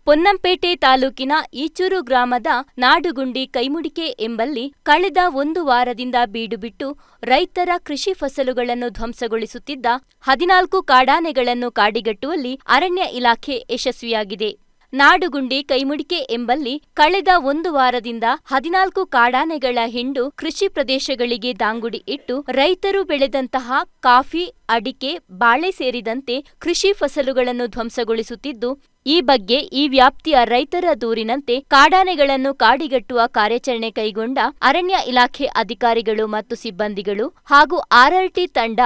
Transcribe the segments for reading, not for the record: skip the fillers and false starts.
ಪೊನ್ನಂಪೇಟೆ ತಾಲೂಕಿನ ಈಚೂರು ಗ್ರಾಮದ ನಾಡುಗುಂಡಿ ಕೈಮುಡಿಕೆ ಎಂಬಲ್ಲಿ ಕಳೆದ ಒಂದು ವಾರದಿಂದ ಬೀಡುಬಿಟ್ಟು ರೈತರ ಕೃಷಿ ಫಸಲುಗಳನ್ನು ಧ್ವಂಸಗೊಳಿಸುತ್ತಿದ್ದ 14 ಕಾಡಾನೆಗಳನ್ನು ಕಾಡಿಗಟ್ಟುವಲ್ಲಿ ಅರಣ್ಯ ಇಲಾಖೆ ಯಶಸ್ವಿಯಾಗಿದೆ. ನಾಡುಗುಂಡಿ ಕೈಮುಡಿಕೆ ಎಂಬಲ್ಲಿ ಕಳೆದ ಒಂದು ವಾರದಿಂದ 14 ಕಾಡಾನೆಗಳ ಹಿಂಡು ಕೃಷಿ ಪ್ರದೇಶಗಳಿಗೆ ದಾಂಗುಡಿ ಇಟ್ಟು ರೈತರು ಬೆಳೆದಂತಹ ಕಾಫಿ, ಅಡಿಕೆ, ಬಾಳೆ ಸೇರಿದಂತೆ ಕೃಷಿ ಫಸಲುಗಳನ್ನು ಧ್ವಂಸಗೊಳಿಸುತ್ತಿದ್ದು, ಈ ಬಗ್ಗೆ ಈ ವ್ಯಾಪ್ತಿಯ ರೈತರ ದೂರಿನಂತೆ ಕಾಡಾನೆಗಳನ್ನು ಕಾಡಿಗಟ್ಟುವ ಕಾರ್ಯಾಚರಣೆ ಕೈಗೊಂಡ ಅರಣ್ಯ ಇಲಾಖೆ ಅಧಿಕಾರಿಗಳು ಮತ್ತು ಸಿಬ್ಬಂದಿಗಳು ಹಾಗೂ ಆರ್ಆರ್ಟಿ ತಂಡ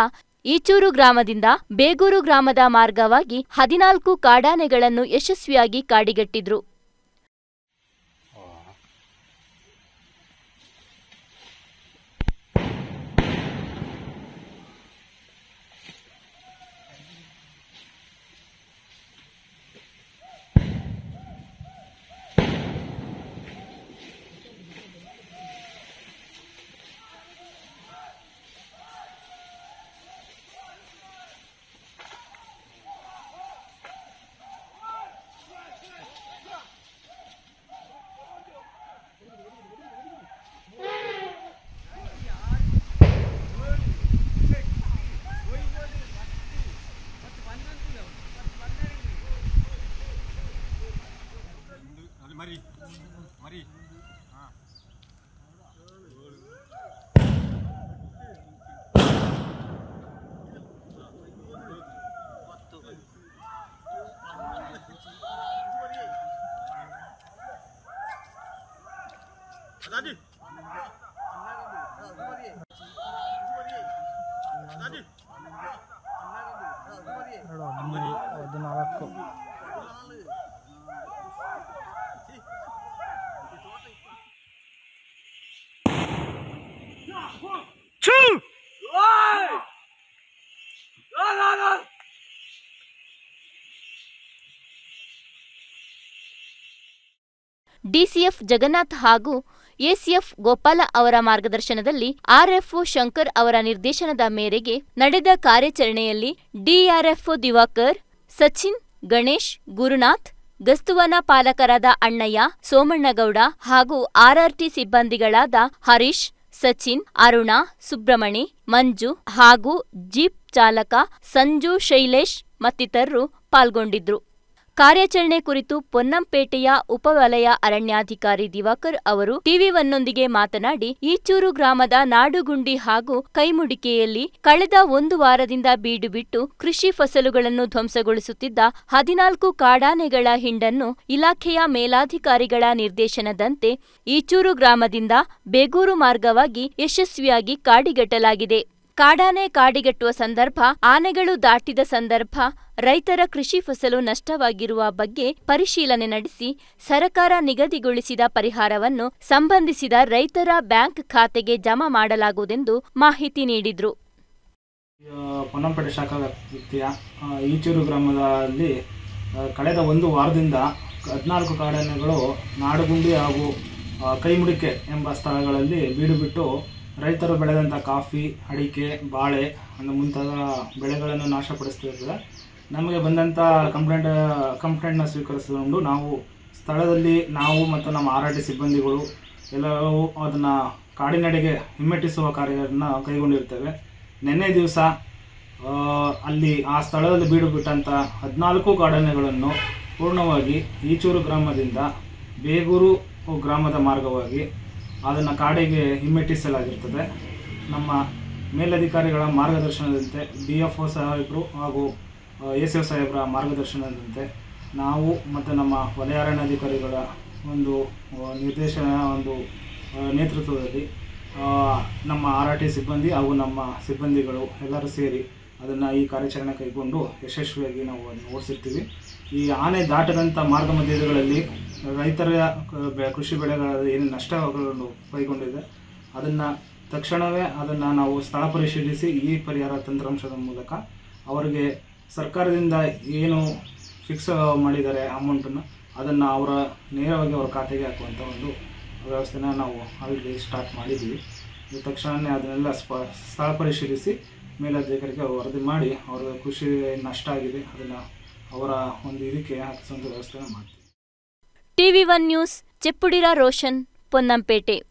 ಈಚೂರು ಗ್ರಾಮದಿಂದ ಬೇಗೂರು ಗ್ರಾಮದ ಮಾರ್ಗವಾಗಿ 14 ಕಾಡಾನೆಗಳನ್ನು ಯಶಸ್ವಿಯಾಗಿ ಕಾಡಿಗಟ್ಟಿದ್ರು. मरी दादी ಡಿಸಿಎಫ್ ಜಗನ್ನಾಥ್ ಹಾಗೂ ಎಸಿಎಫ್ ಗೋಪಾಲ ಅವರ ಮಾರ್ಗದರ್ಶನದಲ್ಲಿ ಆರ್ಎಫ್ಒ ಶಂಕರ್ ಅವರ ನಿರ್ದೇಶನದ ಮೇರೆಗೆ ನಡೆದ ಕಾರ್ಯಾಚರಣೆಯಲ್ಲಿ ಡಿಆರ್ಎಫ್ಒ ದಿವಾಕರ್, ಸಚಿನ್, ಗಣೇಶ್, ಗುರುನಾಥ್, ಗಸ್ತುವನ ಪಾಲಕರಾದ ಅಣ್ಣಯ್ಯ, ಸೋಮಣ್ಣಗೌಡ ಹಾಗೂ ಆರ್ಆರ್ಟಿ ಸಿಬ್ಬಂದಿಗಳಾದ ಹರೀಶ್, ಸಚಿನ್, ಅರುಣ, ಸುಬ್ರಮಣಿ, ಮಂಜು ಹಾಗೂ ಜೀಪ್ ಚಾಲಕ ಸಂಜು, ಶೈಲೇಶ್ ಮತ್ತಿತರರು ಪಾಲ್ಗೊಂಡಿದ್ರು. ಕಾರ್ಯಾಚರಣೆ ಕುರಿತು ಪೊನ್ನಂಪೇಟೆಯ ಉಪವಲಯ ಅರಣ್ಯಾಧಿಕಾರಿ ದಿವಾಕರ್ ಅವರು ಟಿವಿ1ನೊಂದಿಗೆ ಮಾತನಾಡಿ, ಈಚೂರು ಗ್ರಾಮದ ನಾಡುಗುಂಡಿ ಹಾಗೂ ಕೈಮುಡಿಕೆಯಲ್ಲಿ ಕಳೆದ ಒಂದು ವಾರದಿಂದ ಬೀಡುಬಿಟ್ಟು ಕೃಷಿ ಫಸಲುಗಳನ್ನು ಧ್ವಂಸಗೊಳಿಸುತ್ತಿದ್ದ 14 ಕಾಡಾನೆಗಳ ಹಿಂಡನ್ನು ಇಲಾಖೆಯ ಮೇಲಾಧಿಕಾರಿಗಳ ನಿರ್ದೇಶನದಂತೆ ಈಚೂರು ಗ್ರಾಮದಿಂದ ಬೇಗೂರು ಮಾರ್ಗವಾಗಿ ಯಶಸ್ವಿಯಾಗಿ ಕಾಡಿಗಟ್ಟಲಾಗಿದೆ. ಕಾಡಾನೆ ಕಾಡಿಗಟ್ಟುವ ಸಂದರ್ಭ, ಆನೆಗಳು ದಾಟಿದ ಸಂದರ್ಭ ರೈತರ ಕೃಷಿ ಫಸಲು ನಷ್ಟವಾಗಿರುವ ಬಗ್ಗೆ ಪರಿಶೀಲನೆ ನಡೆಸಿ ಸರಕಾರ ನಿಗದಿಗೊಳಿಸಿದ ಪರಿಹಾರವನ್ನು ಸಂಬಂಧಿಸಿದ ರೈತರ ಬ್ಯಾಂಕ್ ಖಾತೆಗೆ ಜಮಾ ಮಾಡಲಾಗುವುದೆಂದು ಮಾಹಿತಿ ನೀಡಿದರು. ಪೊನ್ನಂಪೇಟೆ ಶಾಖಾ ವ್ಯಾಪ್ತಿಯ ಈಚೂರು ಗ್ರಾಮದಲ್ಲಿ ಕಳೆದ ಒಂದು ವಾರದಿಂದ 14 ಕಾಡಾನೆಗಳು ನಾಡುಗುಂಡಿ ಹಾಗೂ ಕೈಮುಡಿಕೆ ಎಂಬ ಸ್ಥಳಗಳಲ್ಲಿ ಬೀಡುಬಿಟ್ಟು ರೈತರು ಬೆಳೆದಂಥ ಕಾಫಿ, ಅಡಿಕೆ, ಬಾಳೆ ಮುಂತಾದ ಬೆಳೆಗಳನ್ನು ನಾಶಪಡಿಸುತ್ತಿರುತ್ತದೆ. ನಮಗೆ ಬಂದಂಥ ಕಂಪ್ಲೇಂಟ್ನ ಸ್ವೀಕರಿಸಿಕೊಂಡು ನಾವು ಸ್ಥಳದಲ್ಲಿ ಮತ್ತು ನಮ್ಮ ಆರ್ಆರ್ಟಿ ಸಿಬ್ಬಂದಿಗಳು ಎಲ್ಲರೂ ಅದನ್ನು ಕಾಡಿನೆಡೆಗೆ ಹಿಮ್ಮೆಟ್ಟಿಸುವ ಕಾರ್ಯವನ್ನು ಕೈಗೊಂಡಿರ್ತೇವೆ. ನಿನ್ನೆ ದಿವಸ ಅಲ್ಲಿ ಆ ಸ್ಥಳದಲ್ಲಿ ಬೀಡುಬಿಟ್ಟಂಥ 14 ಕಾಡಾನೆಗಳನ್ನು ಪೂರ್ಣವಾಗಿ ಈಚೂರು ಗ್ರಾಮದಿಂದ ಬೇಗೂರು ಗ್ರಾಮದ ಮಾರ್ಗವಾಗಿ ಅದನ್ನು ಕಾಡಿಗೆ ಹಿಮ್ಮೆಟ್ಟಿಸಲಾಗಿರ್ತದೆ. ನಮ್ಮ ಮೇಲಧಿಕಾರಿಗಳ ಮಾರ್ಗದರ್ಶನದಂತೆ ಡಿಎಫ್ಒ ಸಾಹೇಬರು ಹಾಗೂ ಎಸಿಎಫ್ ಸಾಹೇಬರ ಮಾರ್ಗದರ್ಶನದಂತೆ ನಾವು ಮತ್ತು ನಮ್ಮ ವಲಯ ಅರಣ್ಯಾಧಿಕಾರಿಗಳ ಒಂದು ನೇತೃತ್ವದಲ್ಲಿ ನಮ್ಮ ಆರ್ಆರ್ಟಿ ಸಿಬ್ಬಂದಿ ಹಾಗೂ ನಮ್ಮ ಸಿಬ್ಬಂದಿಗಳು ಎಲ್ಲರೂ ಸೇರಿ ಈ ಕಾರ್ಯಾಚರಣೆ ಕೈಗೊಂಡು ಯಶಸ್ವಿಯಾಗಿ ನಾವು ಅದನ್ನು ಓಡಿಸಿರ್ತೀವಿ. ಈ ಆನೆ ದಾಟದಂಥ ಮಾರ್ಗ ಮಧ್ಯಗಳಲ್ಲಿ ರೈತರ ಕೃಷಿ ಬೆಳೆಗಳ ಏನು ನಷ್ಟಗಳನ್ನು ಕೈಗೊಂಡಿದೆ ಅದನ್ನು ತಕ್ಷಣವೇ ನಾವು ಸ್ಥಳ ಪರಿಶೀಲಿಸಿ ಈ ಪರಿಹಾರ ತಂತ್ರಾಂಶದ ಮೂಲಕ ಅವರಿಗೆ ಸರ್ಕಾರದಿಂದ ಏನು ಫಿಕ್ಸ್ ಮಾಡಿದ್ದಾರೆ ಅಮೌಂಟನ್ನು ಅದನ್ನು ನೇರವಾಗಿ ಅವರ ಖಾತೆಗೆ ಹಾಕುವಂಥ ಒಂದು ವ್ಯವಸ್ಥೆನ ನಾವು ಆಲ್ರೆಡಿ ಸ್ಟಾರ್ಟ್ ಮಾಡಿದ್ದೀವಿ. ತಕ್ಷಣವೇ ಅದನ್ನೆಲ್ಲ ಸ್ಥಳ ಪರಿಶೀಲಿಸಿ ಮೇಲಧಿಕಾರಿಗೆ ವರದಿ ಮಾಡಿ ಅವರ ಕೃಷಿ ನಷ್ಟ ಆಗಿದೆ ಅದನ್ನು ಅವರ ಒಂದು ಇದಕ್ಕೆ ಹಾಕಿಸುವಂಥ ವ್ಯವಸ್ಥೆನ ಮಾಡ್ತೀವಿ. ಟಿವಿ1 ನ್ಯೂಸ್, ಚೆಪ್ಪುಡಿರ ರೋಷನ್, ಪೊನ್ನಂಪೇಟೆ.